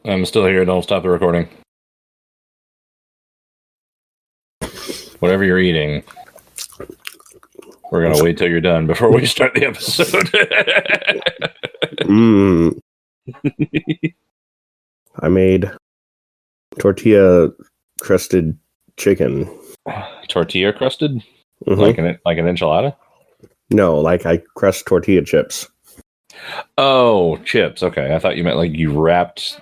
I'm still here. Don't stop the recording. Whatever you're eating, we're going to wait till you're done before we start the episode. I made tortilla crusted chicken. Tortilla crusted? Mm-hmm. Like an enchilada? No, like I crushed tortilla chips. Oh, chips. Okay. I thought you meant like you wrapped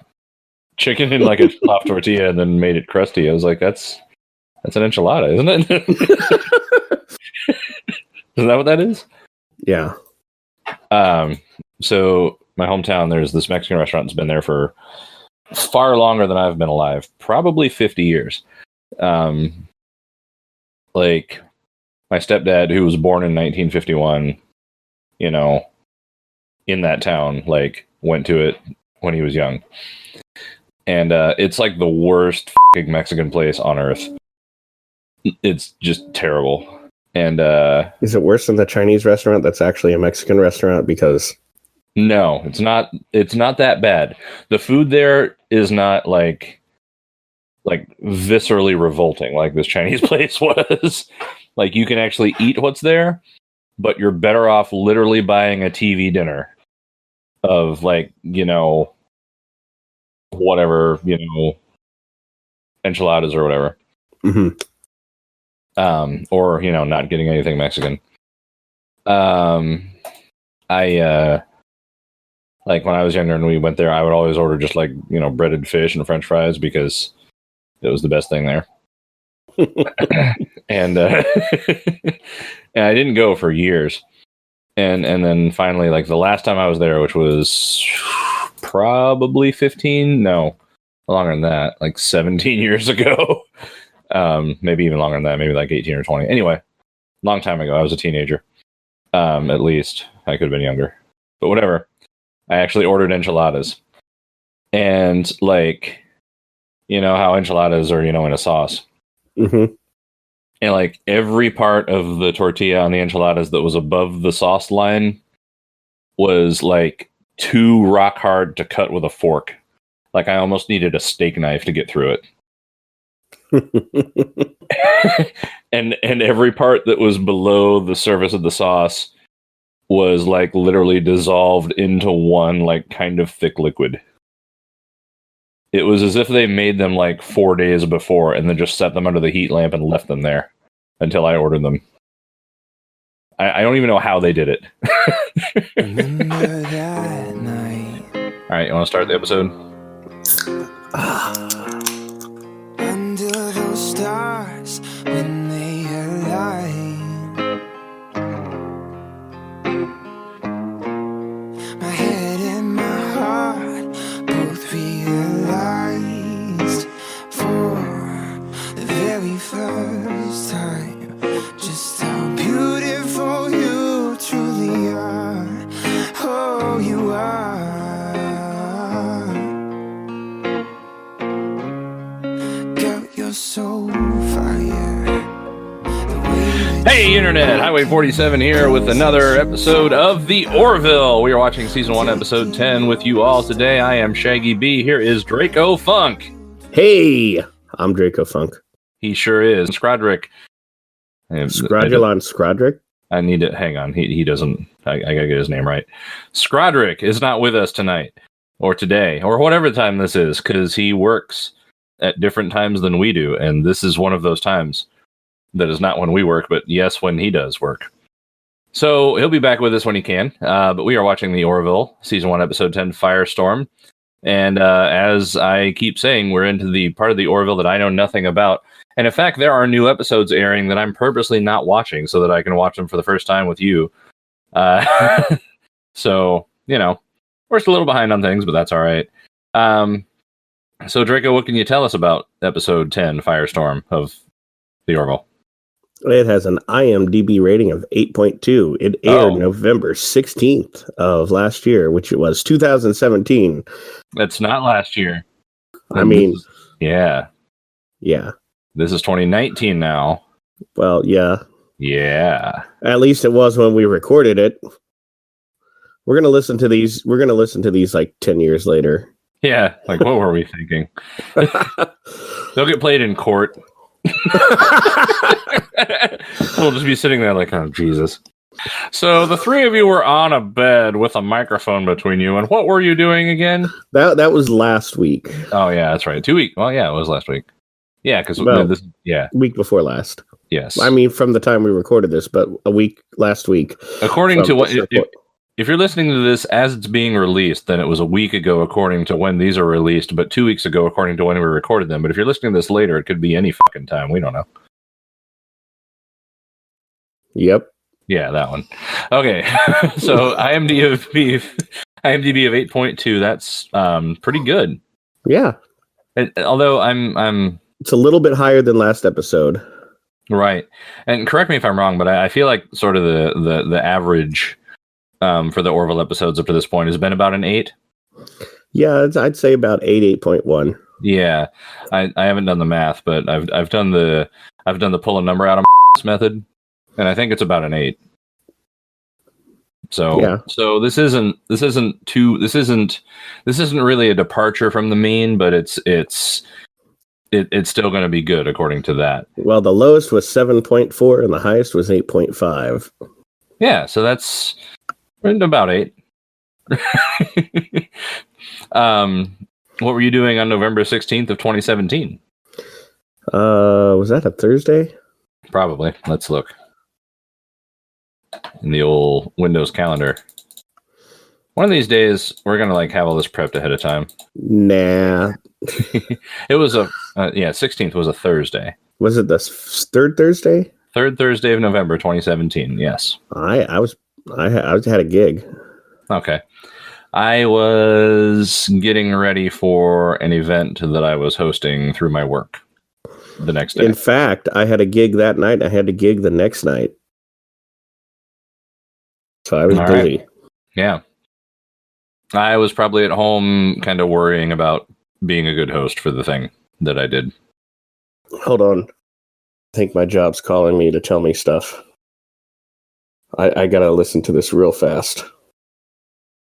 chicken in like a soft tortilla and then made it crusty. I was like, that's an enchilada, isn't it? Isn't that what that is? Yeah. So my hometown, there's this Mexican restaurant that's been there for far longer than I've been alive, probably 50 years. Like my stepdad, who was born in 1951, you know, in that town, like went to it when he was young. And it's like the worst fucking Mexican place on earth. It's just terrible. And is it worse than the Chinese restaurant that's actually a Mexican restaurant? Because no, it's not that bad. The food there is not like viscerally revolting like this Chinese place was. Like you can actually eat what's there, but you're better off literally buying a TV dinner of like, you know, whatever, you know, enchiladas or whatever. Mm-hmm. Or, you know, not getting anything Mexican. I like when I was younger and we went there, I would always order just like, you know, breaded fish and French fries because it was the best thing there. and and I didn't go for years. And then finally, like the last time I was there, which was probably 15, no, longer than that, like 17 years ago. Maybe even longer than that, maybe like 18 or 20. Anyway, long time ago, I was a teenager. At least I could have been younger, but whatever. I actually ordered enchiladas, and like, you know how enchiladas are, you know, in a sauce. Mm-hmm. And like every part of the tortilla on the enchiladas that was above the sauce line was like too rock hard to cut with a fork. Like I almost needed a steak knife to get through it. and every part that was below the surface of the sauce was like literally dissolved into one like kind of thick liquid. It was as if they made them like 4 days before and then just set them under the heat lamp and left them there until I ordered them. I don't even know how they did it. Remember that night. All right, you want to start the episode? Under those stars when they align. My head and my heart both realized for the very first time just how beautiful you truly are. Oh, you are. Girl, you're so fire. Hey, Internet! Highway 47 here with another episode of The Orville. We are watching Season 1, Episode 10 with you all today. I am Shaggy B. Here is Draco Funk. Hey, I'm Draco Funk. He sure is. Scrodrick. Scrodulon Scrodrick? I need to... Hang on. He doesn't... I gotta get his name right. Scrodrick is not with us tonight. Or today. Or whatever time this is. Because he works at different times than we do. And this is one of those times. That is not when we work, but yes, when he does work. So he'll be back with us when he can. But we are watching The Orville, Season 1, Episode 10, Firestorm. And as I keep saying, we're into the part of The Orville that I know nothing about. And in fact, there are new episodes airing that I'm purposely not watching so that I can watch them for the first time with you. So, you know, we're just a little behind on things, but that's all right. So, Draco, what can you tell us about Episode 10, Firestorm of The Orville? It has an IMDb rating of 8.2. It aired November 16th of last year, which it was 2017. That's not last year. I mean... Yeah. Yeah. This is 2019 now. Well, yeah. Yeah. At least it was when we recorded it. We're going to listen to these like 10 years later. Yeah, like what were we thinking? They'll get played in court. We'll just be sitting there like, oh, Jesus. So the three of you were on a bed with a microphone between you, and what were you doing again? That was last week. Oh, yeah, that's right. 2 weeks. Well, yeah, it was last week. Yeah, because week before last. Yes. I mean, from the time we recorded this, but last week. According to what, if you're listening to this as it's being released, then it was a week ago according to when these are released, but 2 weeks ago according to when we recorded them. But if you're listening to this later, it could be any fucking time. We don't know. Yep. Yeah, that one. Okay. So IMDb of 8.2. That's pretty good. Yeah. Although I'm it's a little bit higher than last episode. Right. And correct me if I'm wrong, but I feel like sort of the average for the Orville episodes up to this point has been about an 8. Yeah, I'd say about 8.1. Yeah. I haven't done the math, but I've done the pull a number out of method, and I think it's about an 8. So yeah. So this isn't really a departure from the mean, but it's still going to be good according to that. Well, the lowest was 7.4 and the highest was 8.5. Yeah, so that's about 8. What were you doing on November 16th of 2017? Was that a Thursday? Probably. Let's look. In the old Windows calendar. One of these days, we're going to have all this prepped ahead of time. Nah. It was 16th was a Thursday. Was it the third Thursday? Third Thursday of November, 2017. Yes. I had a gig. Okay. I was getting ready for an event that I was hosting through my work the next day. In fact, I had a gig that night. I had a gig the next night. So I was busy. Right. Yeah. I was probably at home kind of worrying about being a good host for the thing that I did. Hold on. I think my job's calling me to tell me stuff. I gotta listen to this real fast.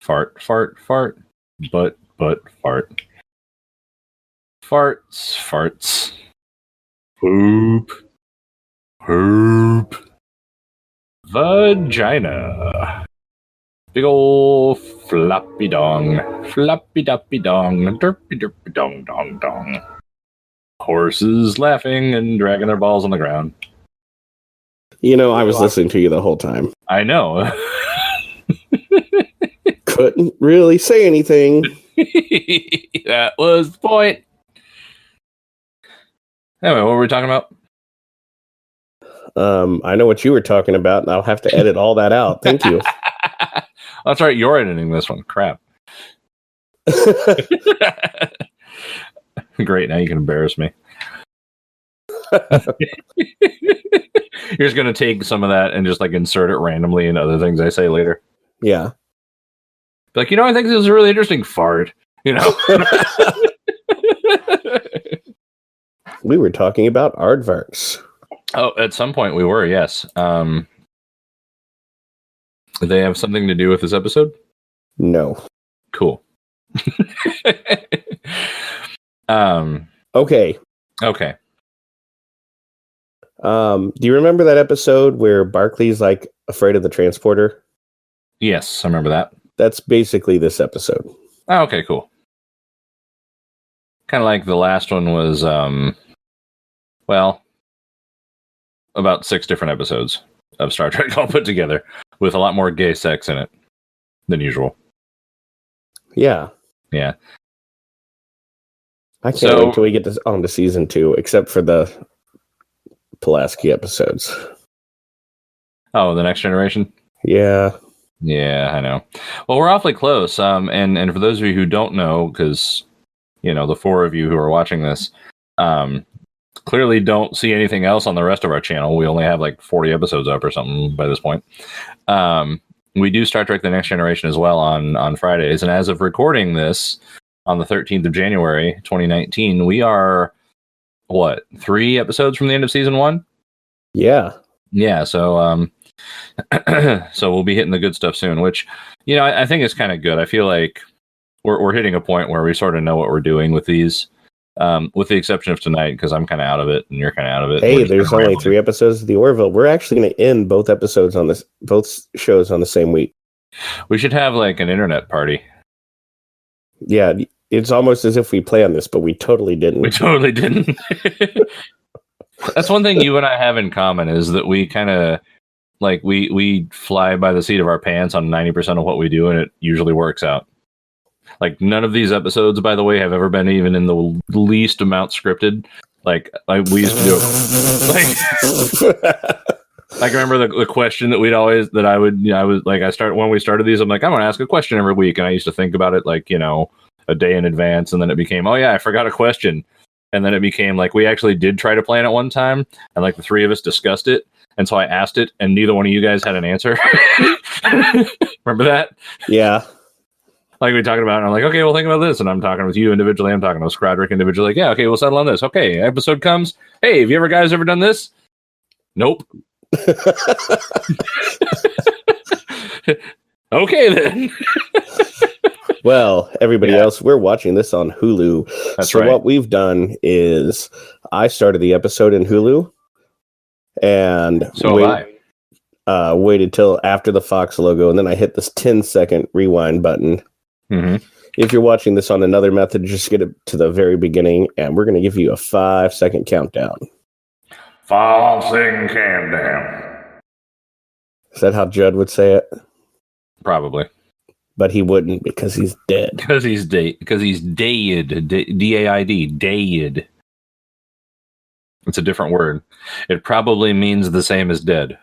Fart, fart, fart. But, fart. Farts, farts. Poop. Poop. Vagina. Big ol' floppy dong. Floppy doppy dong. Derpy derpy dong dong dong. Horses laughing and dragging their balls on the ground. You know, I was listening to you the whole time. I know. Couldn't really say anything. That was the point. Anyway, what were we talking about? I know what you were talking about, and I'll have to edit all that out. Thank you. That's right. You're editing this one. Crap. Great. Now you can embarrass me. You're just going to take some of that and just insert it randomly in other things I say later. Yeah. I think this is a really interesting fart. We were talking about aardvarks. Oh, at some point we were, yes. They have something to do with this episode? No. Cool. Okay. Okay. Do you remember that episode where Barclay's afraid of the transporter? Yes, I remember that. That's basically this episode. Oh, okay, cool. Kind of like the last one was, about 6 different episodes of Star Trek all put together with a lot more gay sex in it than usual. Yeah. Yeah. I can't wait till we get on to season 2, except for the Pulaski episodes. Oh, The Next Generation? Yeah. Yeah, I know. Well, we're awfully close. And for those of you who don't know, because, the 4 of you who are watching this, clearly don't see anything else on the rest of our channel. We only have 40 episodes up or something by this point. We do Star Trek The Next Generation as well on Fridays. And as of recording this on the 13th of January, 2019, we are, 3 episodes from the end of season 1? Yeah. Yeah, so so we'll be hitting the good stuff soon, which, I think is kind of good. I feel like we're hitting a point where we sort of know what we're doing with these, with the exception of tonight, because I'm kind of out of it and you're kind of out of it. Hey, there's only 3 episodes of the Orville. We're actually going to end both shows on the same week. We should have like an internet party. Yeah, it's almost as if we planned this, but we totally didn't. We totally didn't. That's one thing you and I have in common is that we kind of like we fly by the seat of our pants on 90% of what we do, and it usually works out. Like none of these episodes, by the way, have ever been even in the least amount scripted. Like we used to do it. Like I can remember the question that when we started these, I'm like, I'm going to ask a question every week. And I used to think about it like, a day in advance. And then it became, oh yeah, I forgot a question. And then it became like, we actually did try to plan it one time. And like the 3 of us discussed it. And so I asked it and neither one of you guys had an answer. Remember that? Yeah. Like we talking about it, and I'm like, okay, well, think about this. And I'm talking with you individually. I'm talking with Scradrick individually. Like, yeah, okay, we'll settle on this. Okay, episode comes. Hey, have you guys ever done this? Nope. Okay, then. Well, everybody else, we're watching this on Hulu. That's right. What we've done is I started the episode in Hulu and waited till after the Fox logo, and then I hit this 10-second rewind button. Mm-hmm. If you're watching this on another method, just get it to the very beginning, and we're going to give you a 5-second countdown. 5-second countdown. Is that how Judd would say it? Probably. But he wouldn't because he's dead. Because he's dead. D-A-I-D. Dead. It's a different word. It probably means the same as dead.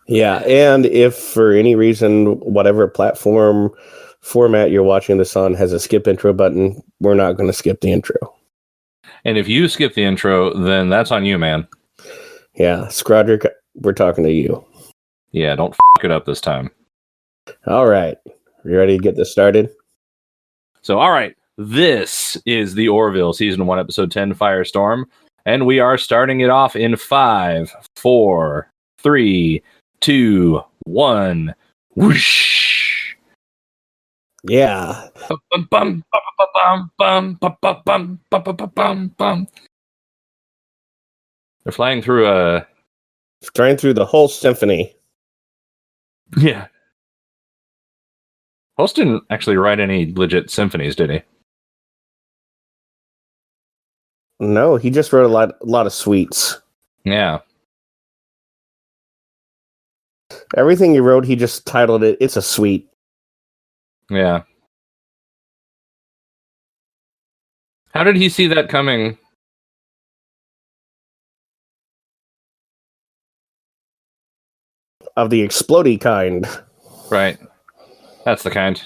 Yeah, and if for any reason, whatever platform format you're watching this on has a skip intro button, we're not going to skip the intro. And if you skip the intro, then that's on you, man. Yeah, Scrodrick, we're talking to you. Yeah, don't f*** it up this time. All right. You ready to get this started? So, all right. This is the Orville, Season 1, Episode 10, Firestorm. And we are starting it off in 5, 4, 3, 2, 1. Whoosh! Yeah. They're flying through a... Flying through the whole symphony. Yeah. Holst didn't actually write any legit symphonies, did he? No, he just wrote a lot of suites. Yeah. Everything he wrote, he just titled it, It's a Suite. Yeah. How did he see that coming? Of the explodey kind. Right. That's the kind.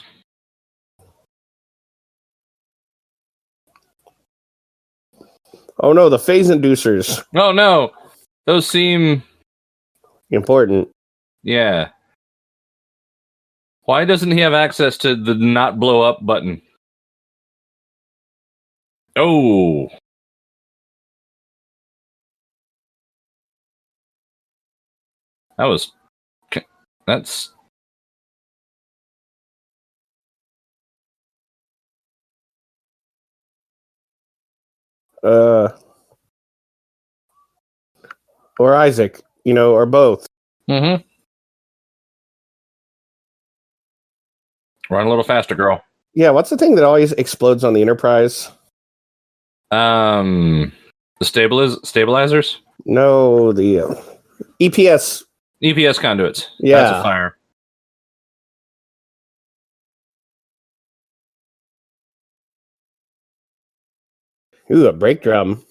Oh no, the phase inducers. Oh no! Those seem... important. Yeah. Why doesn't he have access to the not blow up button? Oh! That's... Or Isaac, or both. Mm-hmm. Run a little faster, girl. Yeah, what's the thing that always explodes on the Enterprise? The stabilizers? No, the EPS. EPS conduits. Yeah. That's a fire. Ooh, a brake drum.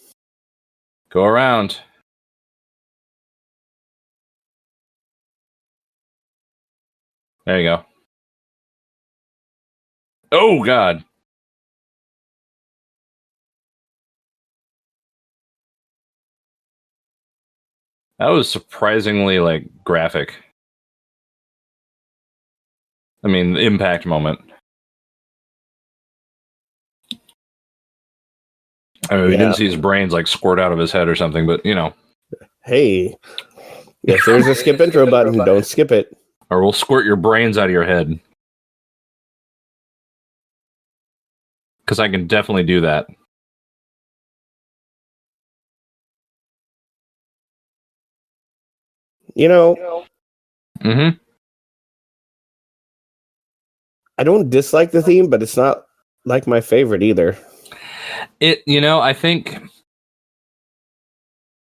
Go around. There you go. Oh, God. That was surprisingly, graphic. I mean, the impact moment. I mean, we didn't see his brains, squirt out of his head or something, but, Hey, if there's a skip intro button, don't skip it. Or we'll squirt your brains out of your head. Because I can definitely do that. You know, Mm-hmm. I don't dislike the theme, but it's not like my favorite either. I think,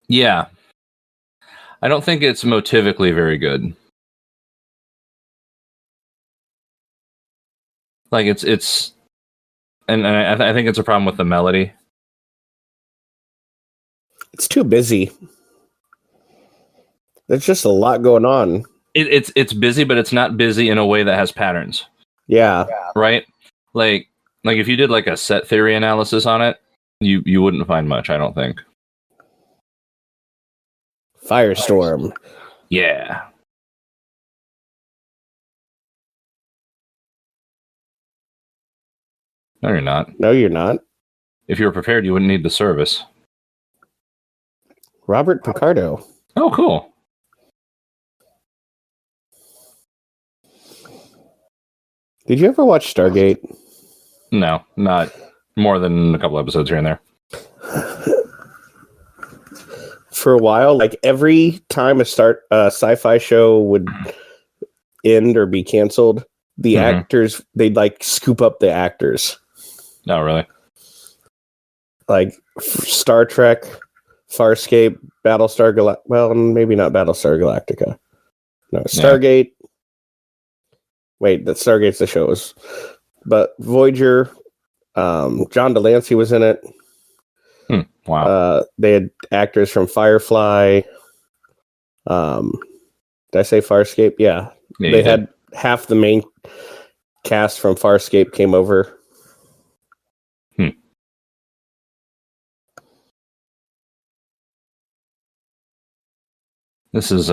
yeah, I don't think it's motivically very good. Like and I think it's a problem with the melody. It's too busy. There's just a lot going on. It's busy, but it's not busy in a way that has patterns, Yeah. right? Like if you did like a set theory analysis on it, you wouldn't find much, I don't think. Firestorm. Yeah. No, you're not. No, you're not. If you were prepared, you wouldn't need the service. Robert Picardo. Oh, cool. Did you ever watch Stargate? No, not more than a couple episodes here and there. For a while, like every time a sci-fi show would end or be canceled, the actors, they'd like scoop up the actors. No, really? Like Star Trek, Farscape, Battlestar Galactica. Well, maybe not Battlestar Galactica. No, Stargate. Yeah. Wait, the Stargate's the shows. But Voyager, John Delancey was in it. Wow. They had actors from Firefly. Did I say Farscape? Yeah. They had half the main cast from Farscape came over. This is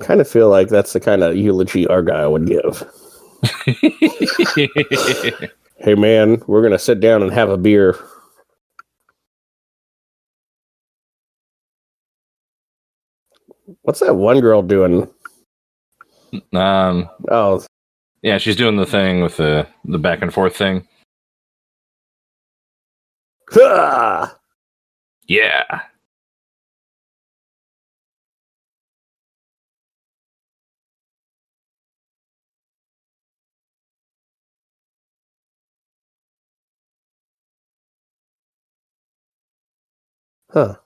kind of feel like that's the kind of eulogy Argyle would give. Hey man, we're gonna sit down and have a beer. What's that one girl doing? Oh, yeah, she's doing the thing with the back and forth thing. Yeah. Huh.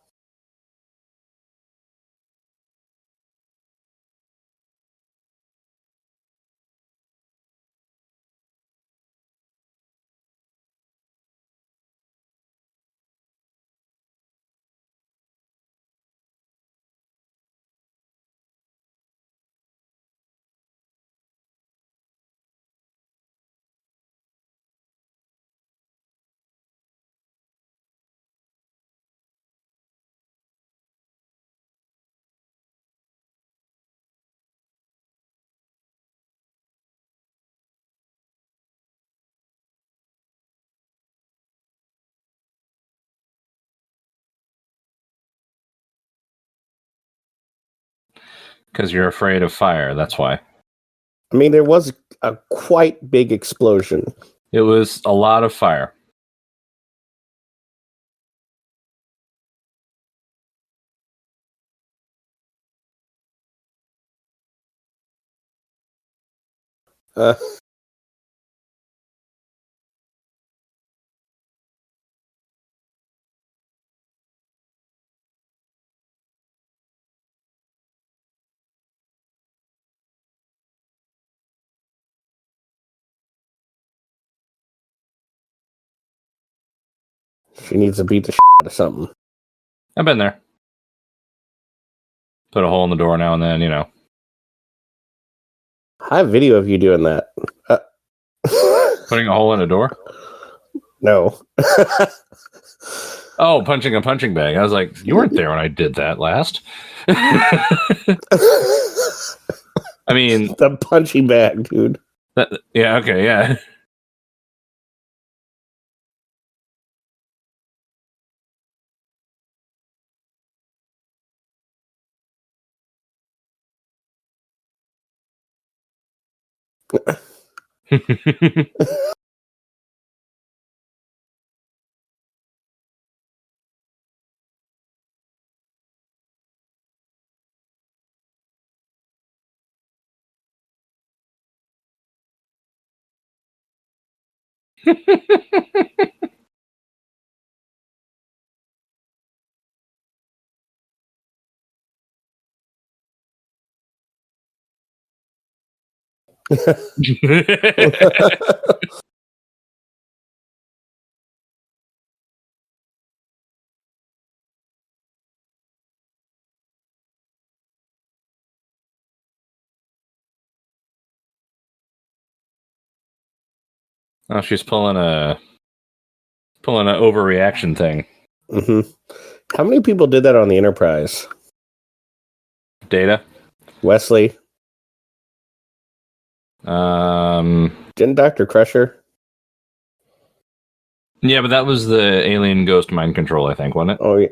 Because you're afraid of fire, that's why. I mean, there was a quite big explosion. It was a lot of fire. She needs to beat the shit out of something. I've been there. Put a hole in the door now and then, I have video of you doing that. Putting a hole in a door? No. Oh, punching a punching bag. I was like, you weren't there when I did that last. I mean... The punching bag, dude. Yeah, okay, yeah. Oh, she's pulling an overreaction thing. Mm-hmm. How many people did that on the Enterprise? Data. Wesley. Didn't Dr. Crusher? Yeah, but that was the alien ghost mind control, I think, wasn't it? Oh, yeah.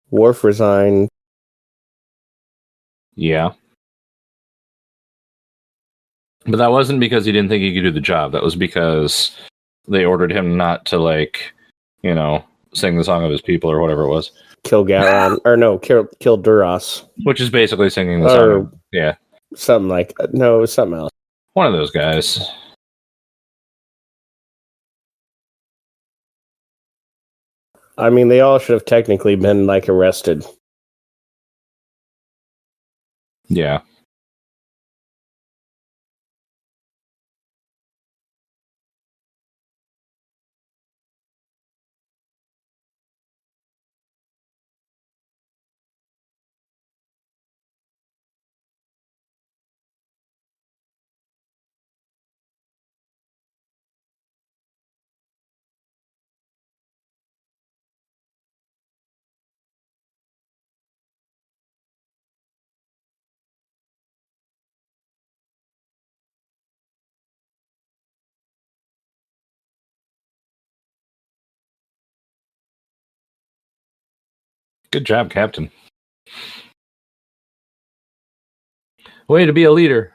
Worf resigned. Yeah. But that wasn't because he didn't think he could do the job. That was because they ordered him not to, like, sing the song of his people or whatever it was. Kill Garon. Or no, kill Duras. Which is basically singing the song. Yeah. Something like that. No, it was something else. One of those guys. I mean, they all should have technically been, like, arrested. Yeah. Good job, Captain. Way to be a leader.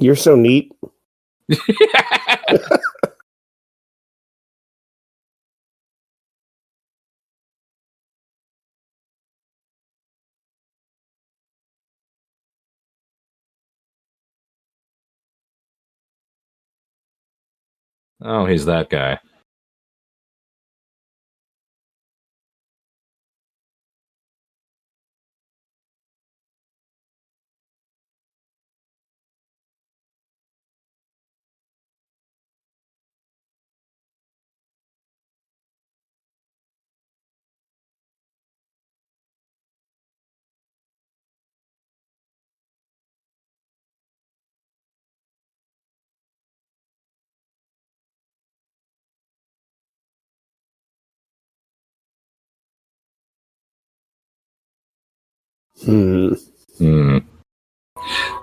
You're so neat. Oh, he's that guy.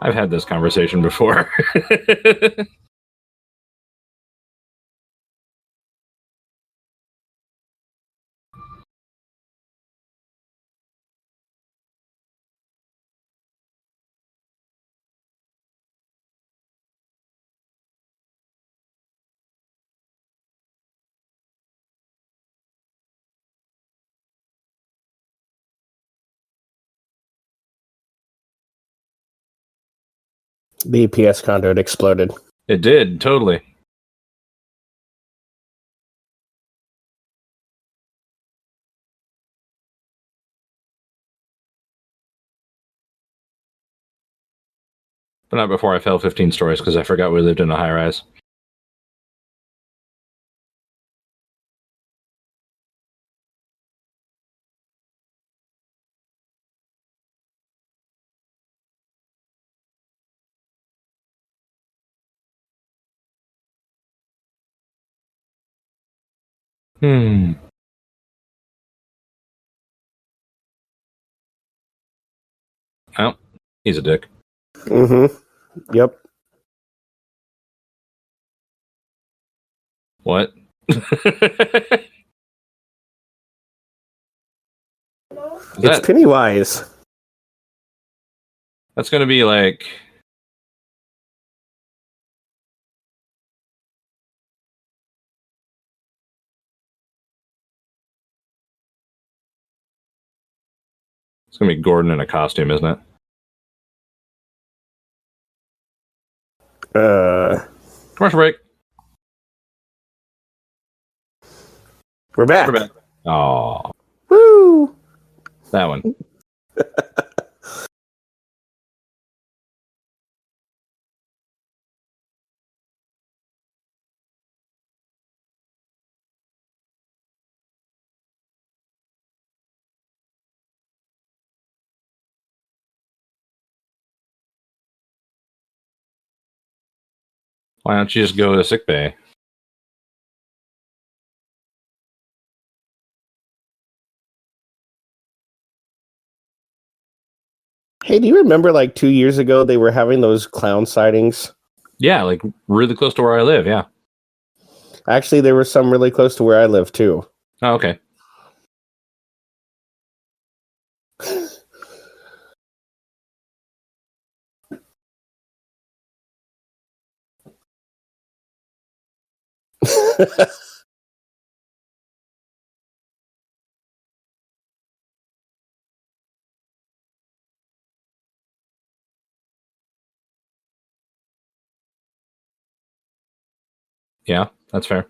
I've had this conversation before. The EPS conduit exploded. It did, totally. But not before I fell 15 stories because I forgot we lived in a high rise. Oh, he's a dick. Mm-hmm. Yep. What? It's Pennywise. That's going to be like... It's going to be Gordon in a costume, isn't it? Commercial break. We're back. We're back. Oh, Woo! that one. Why don't you just go to sick bay? Hey, do you remember like 2 years ago they were having those clown sightings? Yeah, like really close to where I live. Yeah. Actually, there were some really close to where I live too. Oh, okay. Yeah, that's fair.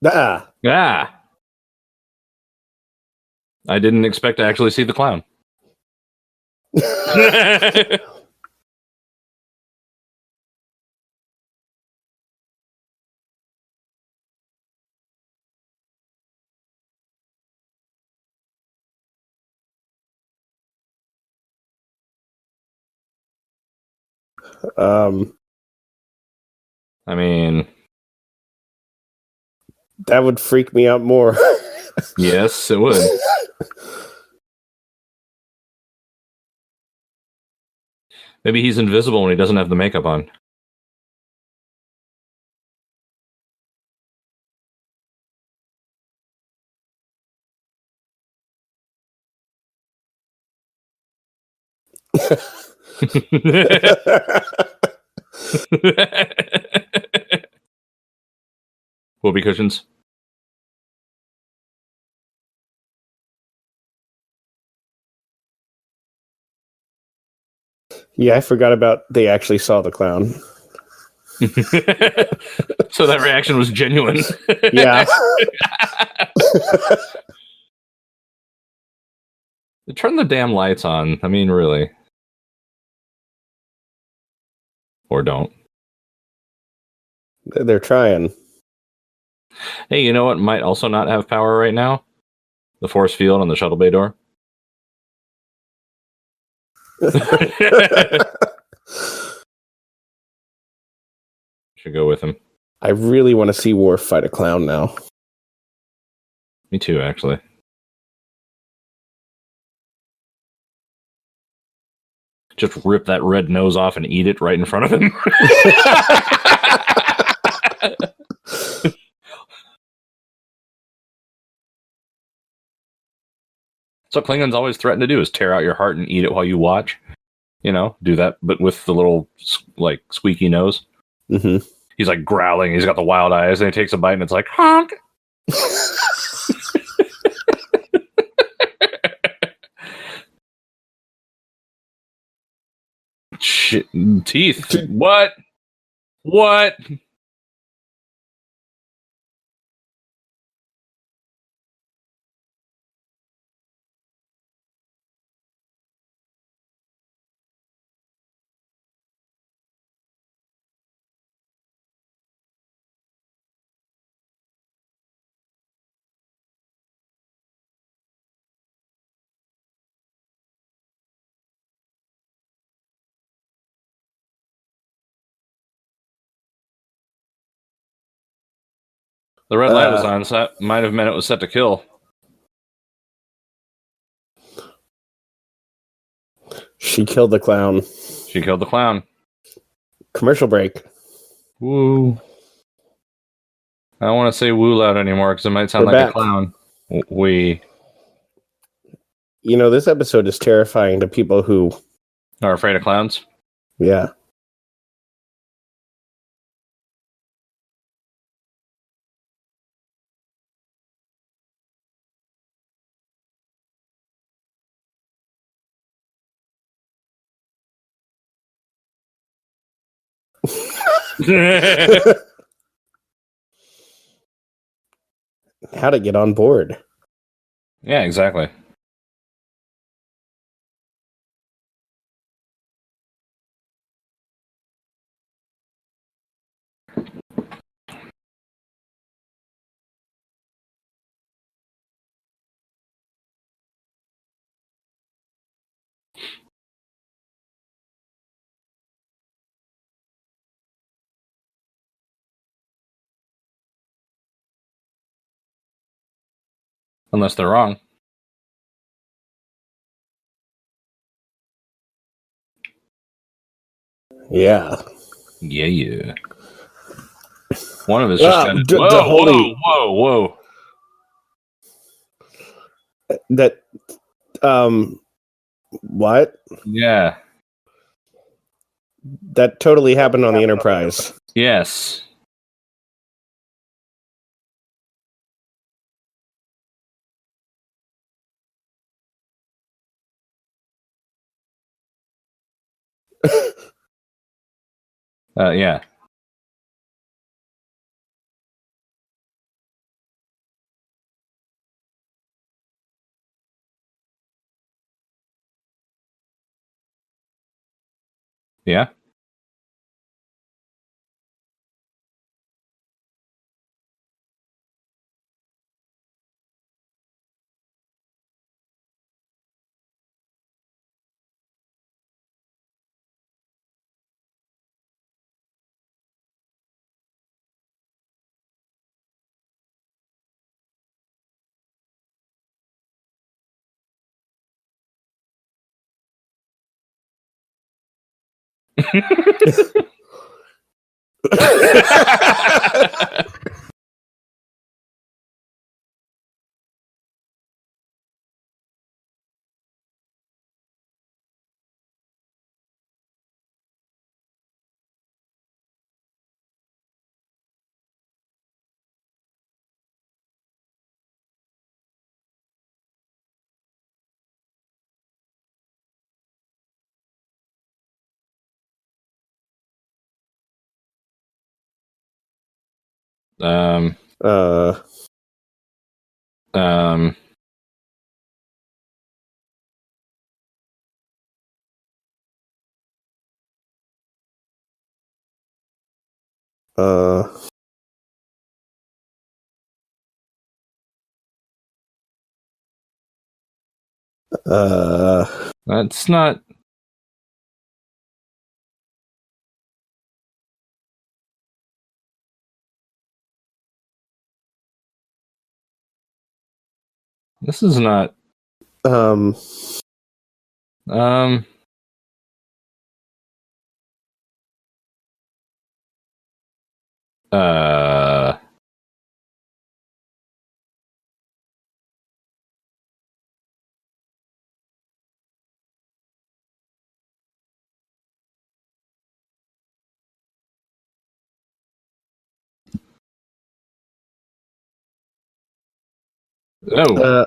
Ah. Ah, I didn't expect to actually see the clown. I mean, That would freak me out more. yes, it would. Maybe he's invisible when he doesn't have the makeup on. Whoopee cushions. Yeah, I forgot about they actually saw the clown. So that reaction was genuine. Yeah. Turn the damn lights on. I mean, really. Or don't. They're trying. Hey, you know what might also not have power right now? The force field on the shuttle bay door. Should go with him. I really want to see Worf fight a clown now. Me too, actually. Just rip that red nose off and eat it right in front of him. So Klingons always threaten to do is tear out your heart and eat it while you watch. You know, do that, but with the little like squeaky nose. Mm-hmm. He's like growling. He's got the wild eyes, and he takes a bite, and it's like honk. Shit, teeth. What? What? The red light was on, so that might have meant it was set to kill. She killed the clown. She killed the clown. Commercial break. Woo. I don't want to say woo loud anymore because it might sound We're like back. a clown. We You know, this episode is terrifying to people who, are afraid of clowns. yeah. How to get on board. Yeah, exactly. Unless they're wrong. Yeah. Yeah. One of us just kind of whoa. That, what? Yeah. That totally happened on the Enterprise. Yes. Yeah. Yeah. um. uh, Um. uh, That's not. This is not. um, Um. Uh. Oh.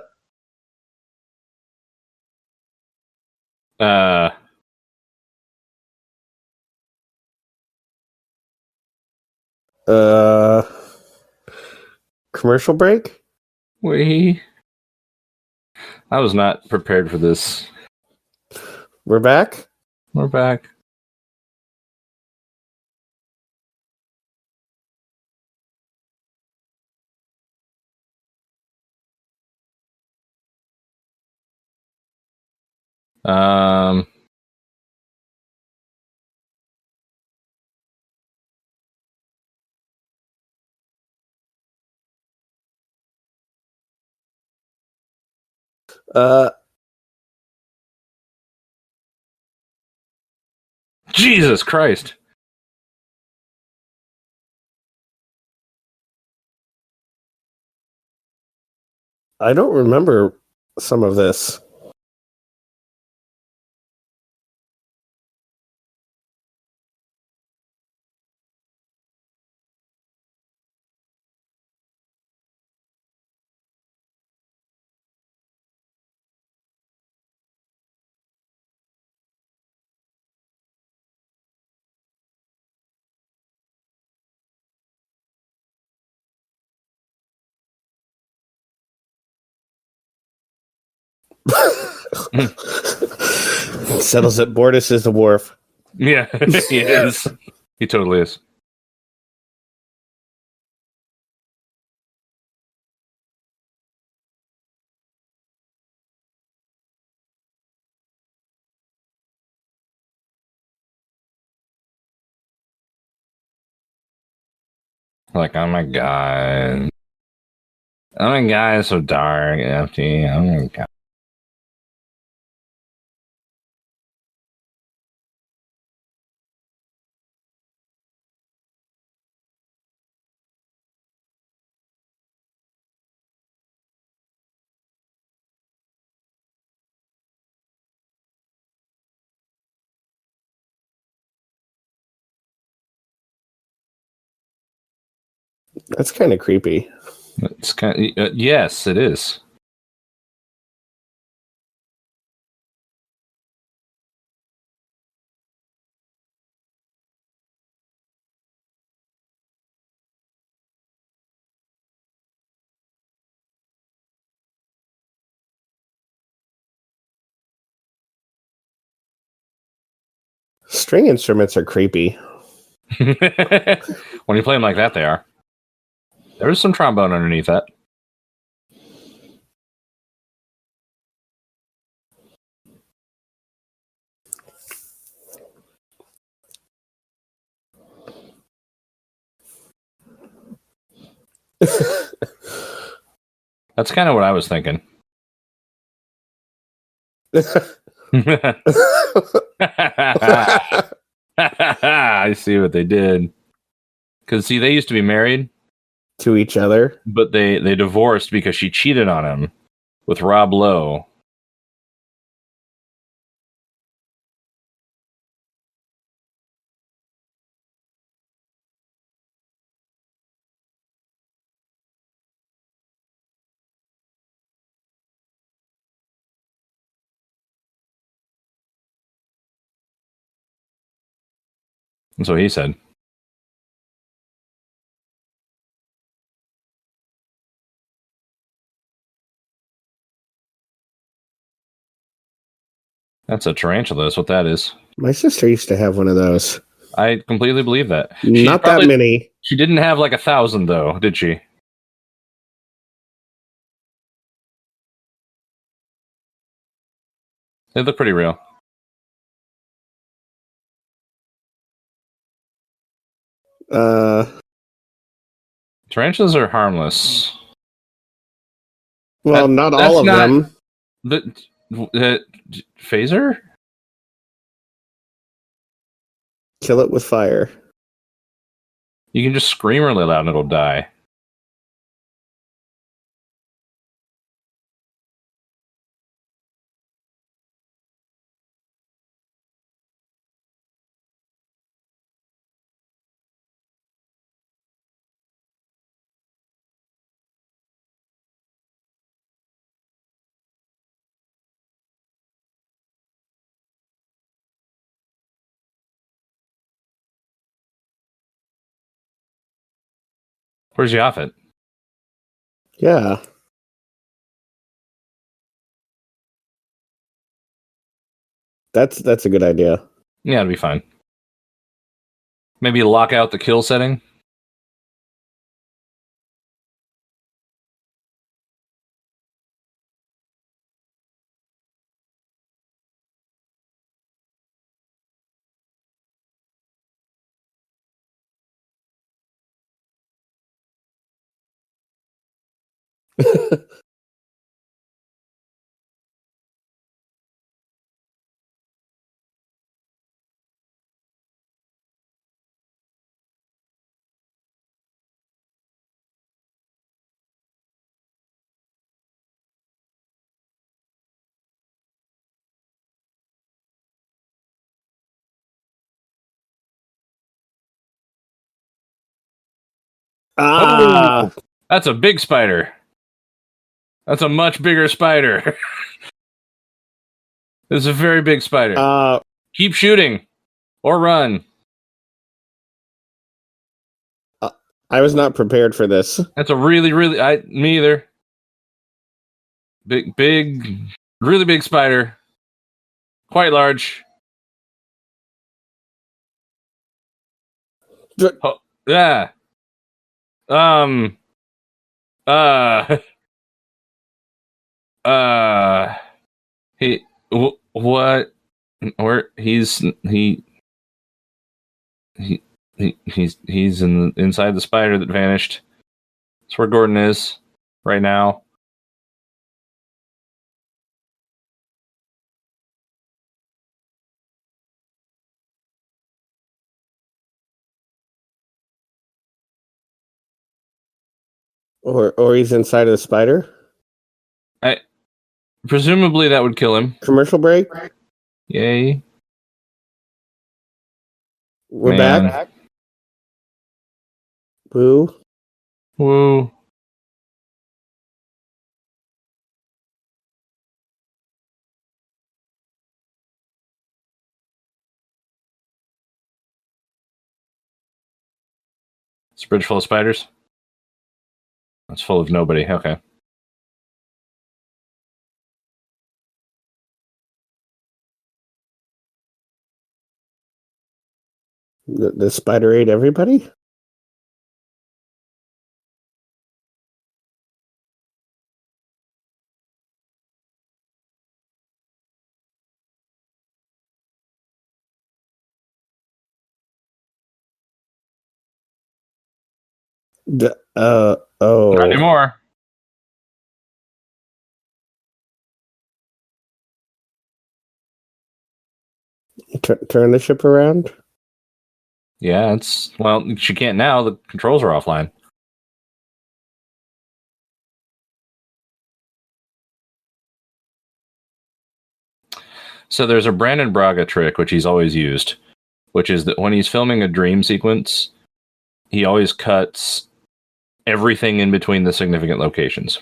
Uh. uh, commercial break? We. I was not prepared for this. We're back? We're back. Um. Uh, Jesus Christ. I don't remember some of this. Settles it. Bortus is the wharf. Yeah, he is. He totally is. Like, oh my god. Oh my god, it's so dark, empty. Oh my god. That's kind of creepy. It's kind of, yes, it is. String instruments are creepy. When you play them like that, they are. There's some trombone underneath that. That's kind of what I was thinking. I see what they did. Because, see, they used to be married. To each other. But they divorced because she cheated on him with Rob Lowe. That's what he said. That's a tarantula. That's what that is. My sister used to have one of those. I completely believe that. Not that many. She didn't have like 1,000 though, did she? They look pretty real. Tarantulas are harmless. Well, not all of them. The phaser? Kill it with fire. You can just scream really loud and it'll die. Where's Yaphet? Yeah. That's a good idea. Yeah, it'll be fine. Maybe lock out the kill setting. Ah! Oh, that's a big spider. That's a much bigger spider. This is a very big spider. Keep shooting or run. I was not prepared for this. That's a really, me either. Big, really big spider. Quite large. Oh, yeah. Uh, he, what? Where he's inside the spider that vanished. That's where Gordon is right now. Or he's inside of the spider. Presumably that would kill him. Commercial break. Yay. We're back. Woo. Woo. It's a bridge full of spiders? It's full of nobody. Okay. The spider ate everybody? Oh. Not anymore. Turn the ship around? Yeah, well, she can't now. The controls are offline. So there's a Brandon Braga trick, which he's always used, which is that when he's filming a dream sequence, he always cuts everything in between the significant locations.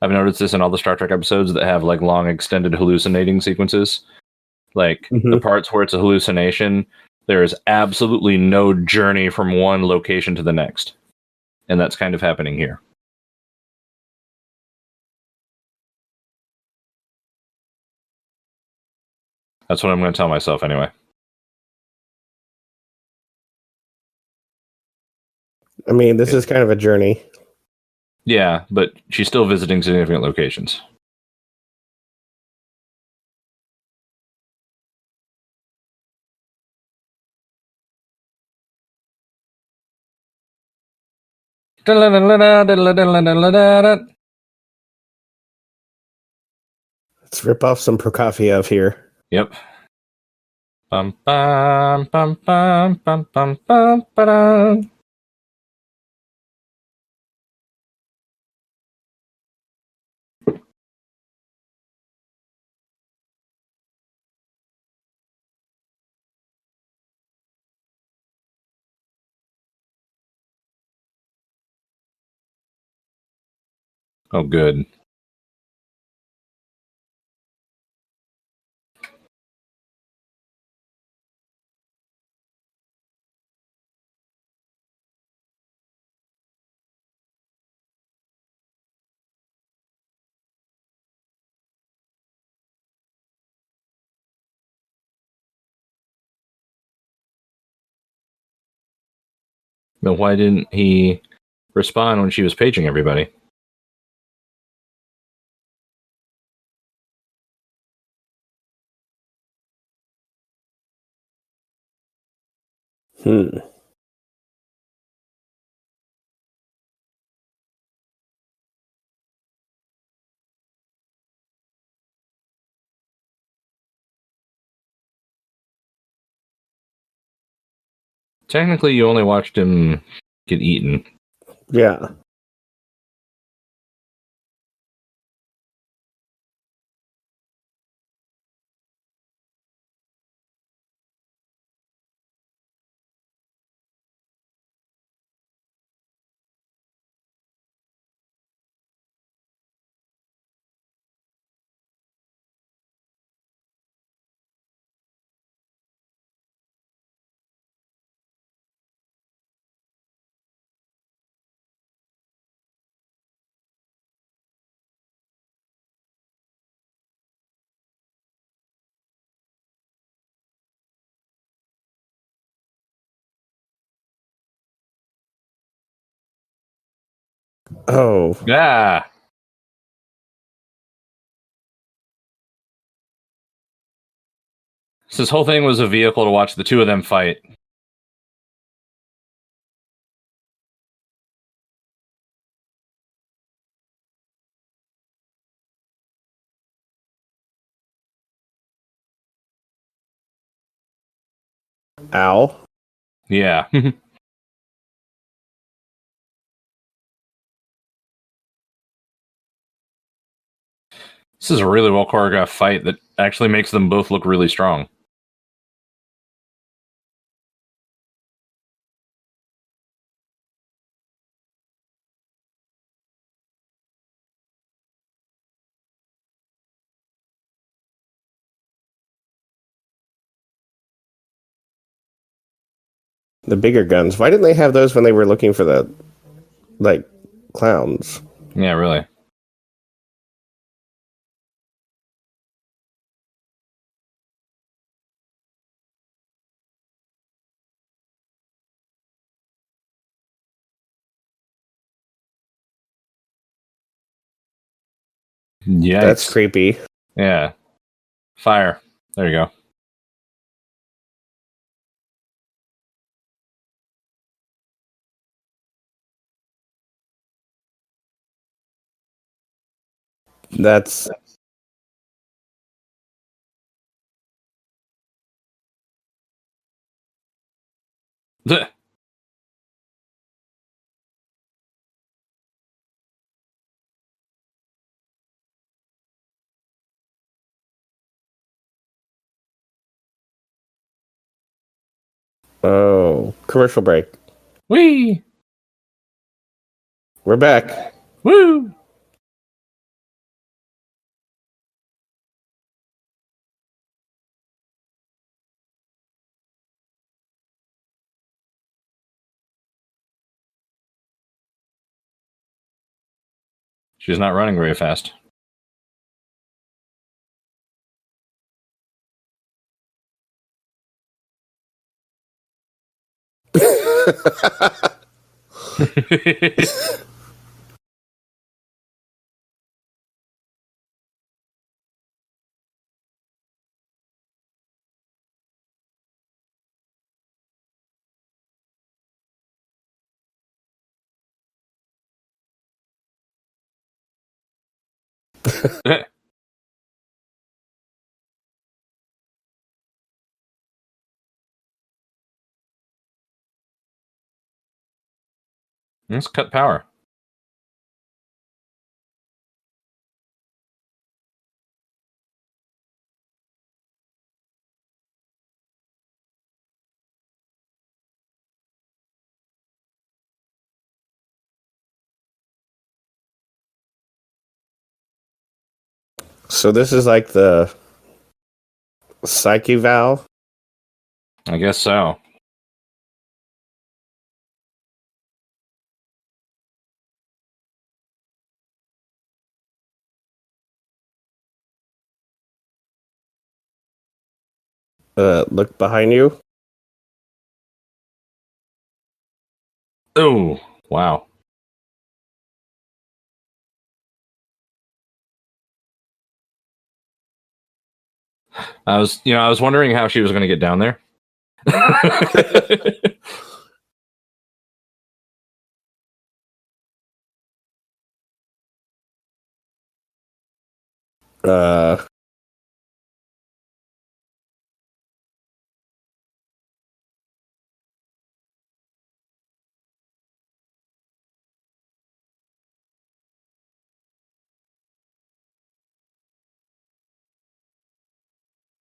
I've noticed this in all the Star Trek episodes that have like long extended hallucinating sequences. Like the parts where it's a hallucination, there is absolutely no journey from one location to the next. And that's kind of happening here. That's what I'm going to tell myself anyway. I mean, this is kind of a journey. Yeah, but she's still visiting significant locations. Let's rip off some Prokofiev here. Yep. Bum, bum, bum, bum, bum, bum, bum, ba-dum. Oh, good. But why didn't he respond when she was paging everybody? Technically, you only watched him get eaten. Yeah. Oh, Yeah. So this whole thing was a vehicle to watch the two of them fight. ow. Yeah. This is a really well choreographed fight that actually makes them both look really strong. The bigger guns. Why didn't they have those when they were looking for the, like, clowns? Yeah, really. Yeah. That's creepy. Yeah. Fire. There you go. That's... Oh, commercial break. Whee! We're back. Woo! She's not running very fast. Let's cut power. So this is like the psyche valve. I guess so. Look behind you. Oh, wow. I was wondering how she was going to get down there. Uh,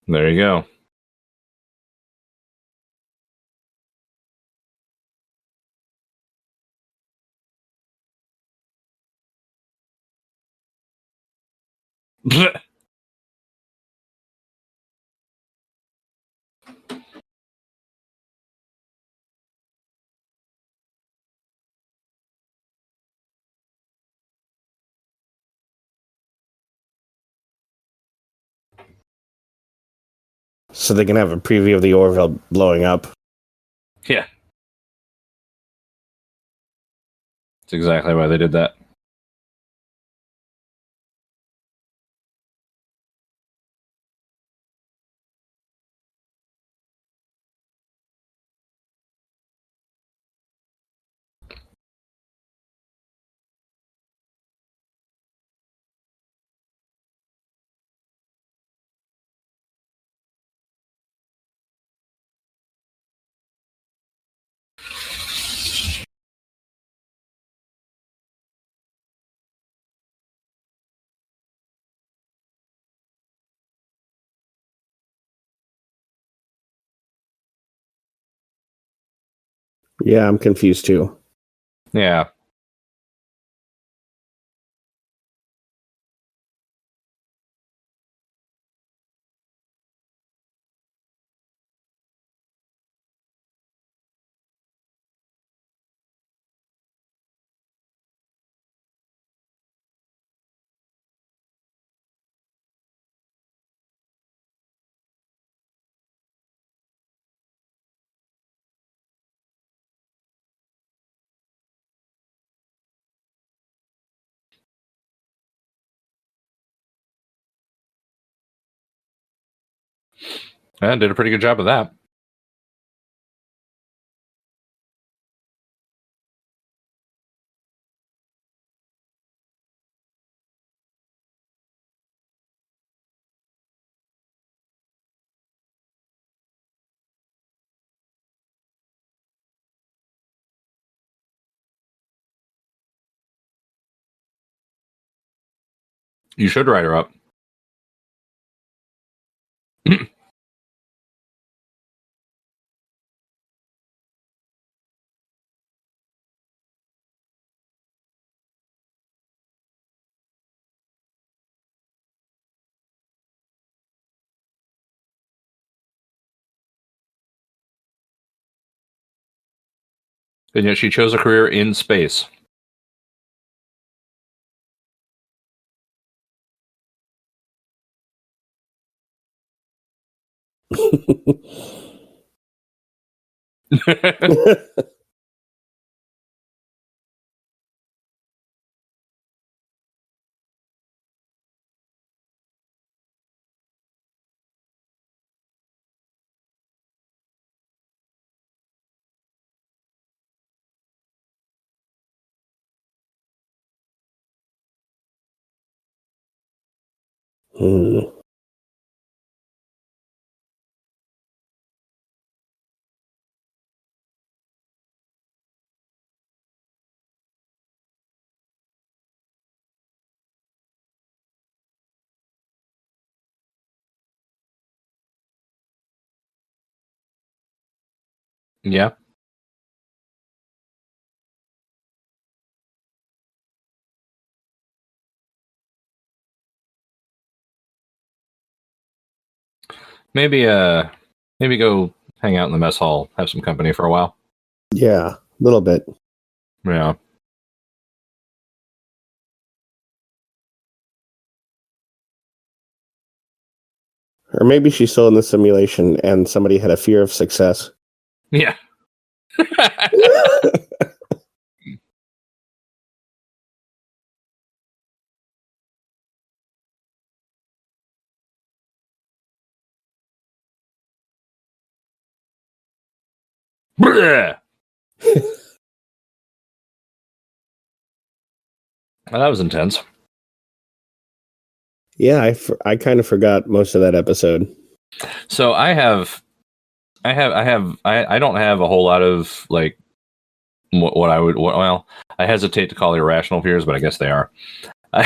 There you go. so they can have a preview of the Orville blowing up. Yeah. That's exactly why they did that. Yeah, I'm confused too. Yeah. I did a pretty good job of that. You should write her up. And yet she chose a career in space. Hmm. Yeah. Maybe go hang out in the mess hall, have some company for a while. Yeah, a little bit. Yeah. Or maybe she's still in the simulation and somebody had a fear of success. Yeah. Bleh. Well, that was intense. Yeah, I kind of forgot most of that episode. So I don't have a whole lot of like well, I hesitate to call irrational fears, but I guess they are. I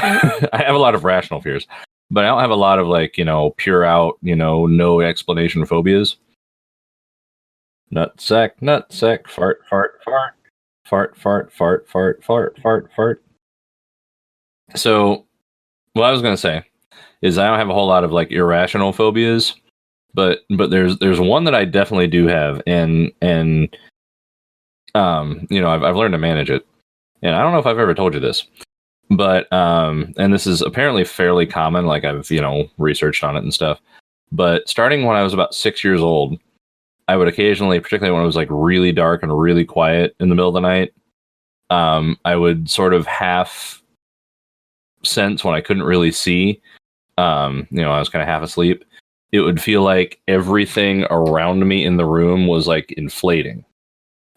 have a lot of rational fears, but I don't have a lot of like, pure out, no explanation phobias. Nutsack, fart, fart, fart, fart, fart, fart, fart, fart, fart, fart. So what I was going to say is I don't have a whole lot of like irrational phobias, but there's one that I definitely do have, and I've learned to manage it, and I don't know if I've ever told you this, but and this is apparently fairly common, like I've researched on it and stuff, but starting when I was about 6 years old, I would occasionally, particularly when it was like really dark and really quiet in the middle of the night, I would sort of half sense when I couldn't really see, I was kind of half asleep. It would feel like everything around me in the room was like inflating.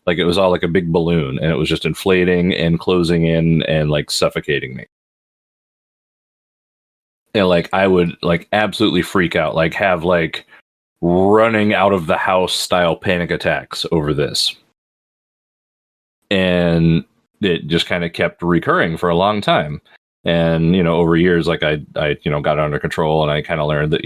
Like it was all like a big balloon and it was just inflating and closing in and like suffocating me. And like I would like absolutely freak out, like have like running out of the house style panic attacks over this. And it just kind of kept recurring for a long time. And, over years, like I got it under control, and I kind of learned that,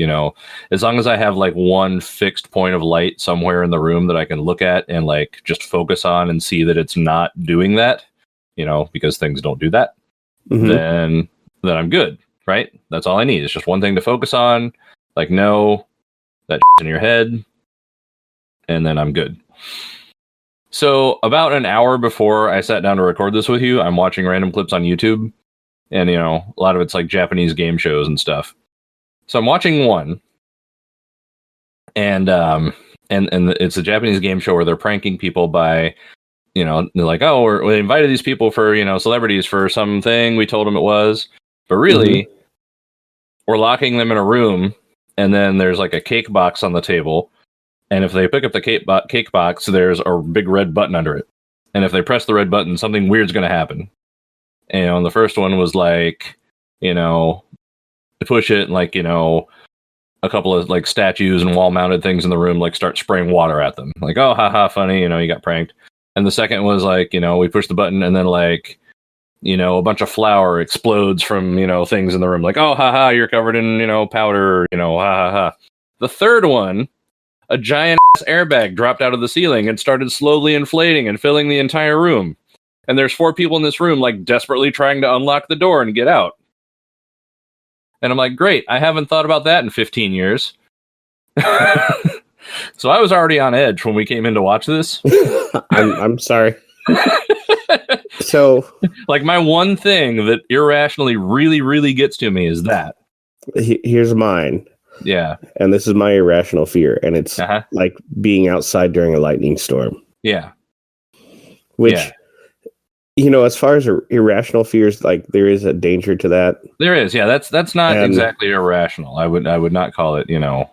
as long as I have like one fixed point of light somewhere in the room that I can look at and like just focus on and see that it's not doing that, because things don't do that, then I'm good, right? That's all I need. It's just one thing to focus on, like, no, that in your head, and then I'm good. So about an hour before I sat down to record this with you, I'm watching random clips on YouTube. And, a lot of it's like Japanese game shows and stuff. So I'm watching one. And it's a Japanese game show where they're pranking people by, they're like, oh, we invited these people for, celebrities for something. We told them it was. But really, we're locking them in a room. And then there's like a cake box on the table. And if they pick up the cake box, there's a big red button under it. And if they press the red button, something weird's going to happen. And the first one was like, push it, and like, a couple of like statues and wall mounted things in the room, like start spraying water at them. Like, oh, haha, funny, you got pranked. And the second was like, we push the button and then like, a bunch of flour explodes from, things in the room. Like, oh, haha, you're covered in, powder, ha ha ha. The third one, a giant ass airbag dropped out of the ceiling and started slowly inflating and filling the entire room. And there's 4 people in this room, like, desperately trying to unlock the door and get out. And I'm like, great, I haven't thought about that in 15 years. So I was already on edge when we came in to watch this. I'm sorry. So, like, my one thing that irrationally really, really gets to me is that. Here's mine. Yeah. And this is my irrational fear. And it's like being outside during a lightning storm. Yeah. Which... Yeah. As far as irrational fears, like there is a danger to that. There is, yeah. That's not exactly irrational. I would not call it, yeah.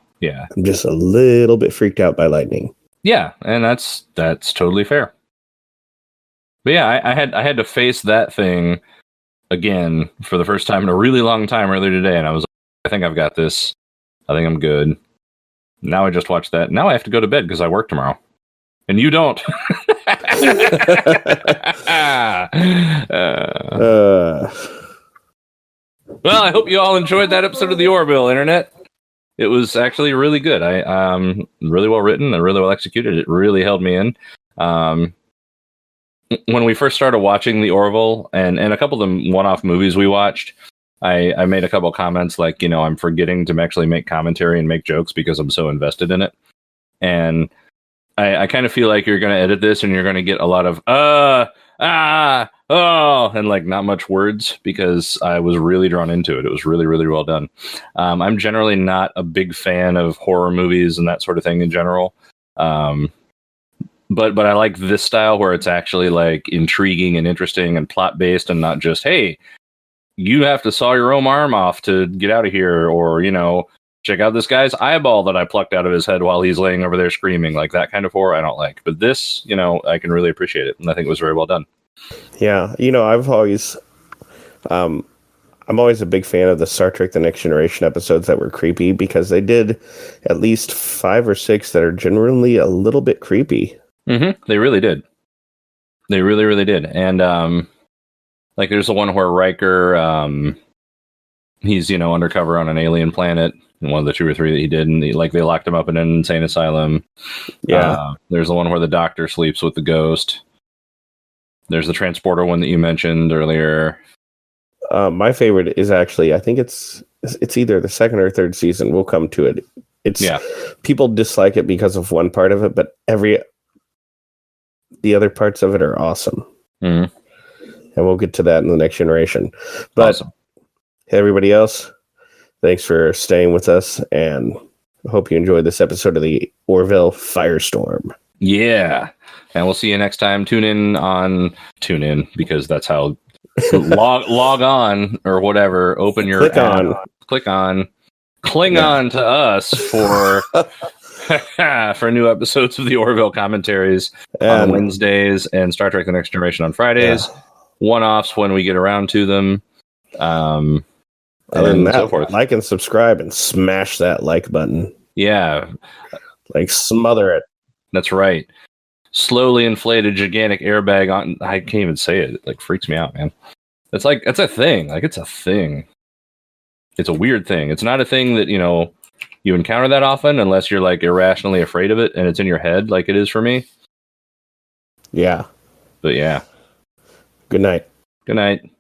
I'm just a little bit freaked out by lightning. Yeah, and that's totally fair. But yeah, I had to face that thing again for the first time in a really long time earlier today, and I was like, I think I've got this. I think I'm good. Now I just watched that. Now I have to go to bed because I work tomorrow. And you don't. Well, I hope you all enjoyed that episode of the Orville Internet. It was actually really good. I really well written and really well executed. It really held me in. When we first started watching the Orville and a couple of the one-off movies we watched, I made a couple of comments like, I'm forgetting to actually make commentary and make jokes because I'm so invested in it. And I kind of feel like you're going to edit this and you're going to get a lot of, and like not much words because I was really drawn into it. It was really, really well done. I'm generally not a big fan of horror movies and that sort of thing in general. But I like this style where it's actually like intriguing and interesting and plot based and not just, hey, you have to saw your own arm off to get out of here, or, check out this guy's eyeball that I plucked out of his head while he's laying over there screaming. Like that kind of horror I don't like. But this, I can really appreciate it. And I think it was very well done. Yeah. I'm always a big fan of the Star Trek The Next Generation episodes that were creepy because they did at least 5 or 6 that are generally a little bit creepy. Mm-hmm. They really did. They really, really did. And like there's the one where Riker, he's, undercover on an alien planet. One of the 2 or 3 that he did, and they locked him up in an insane asylum. Yeah. There's the one where the doctor sleeps with the ghost. There's the transporter one that you mentioned earlier. My favorite is actually, I think it's either the 2nd or 3rd season. We'll come to it. People dislike it because of one part of it, but the other parts of it are awesome. Mm-hmm. And we'll get to that in the Next Generation. But awesome. Everybody else, thanks for staying with us, and I hope you enjoyed this episode of the Orville Firestorm. Yeah, and we'll see you next time. Tune in because that's how log on or whatever. Open your click on Klingon to us for for new episodes of the Orville Commentaries on Wednesdays and Star Trek: The Next Generation on Fridays. Yeah. One-offs when we get around to them. And so forth. Like and subscribe and smash that like button. Yeah. Like smother it. That's right. Slowly inflated gigantic airbag on. I can't even say it. It like freaks me out, man. It's like it's a thing. Like it's a thing. It's a weird thing. It's not a thing that, you encounter that often unless you're like irrationally afraid of it and it's in your head like it is for me. Yeah. But yeah. Good night. Good night.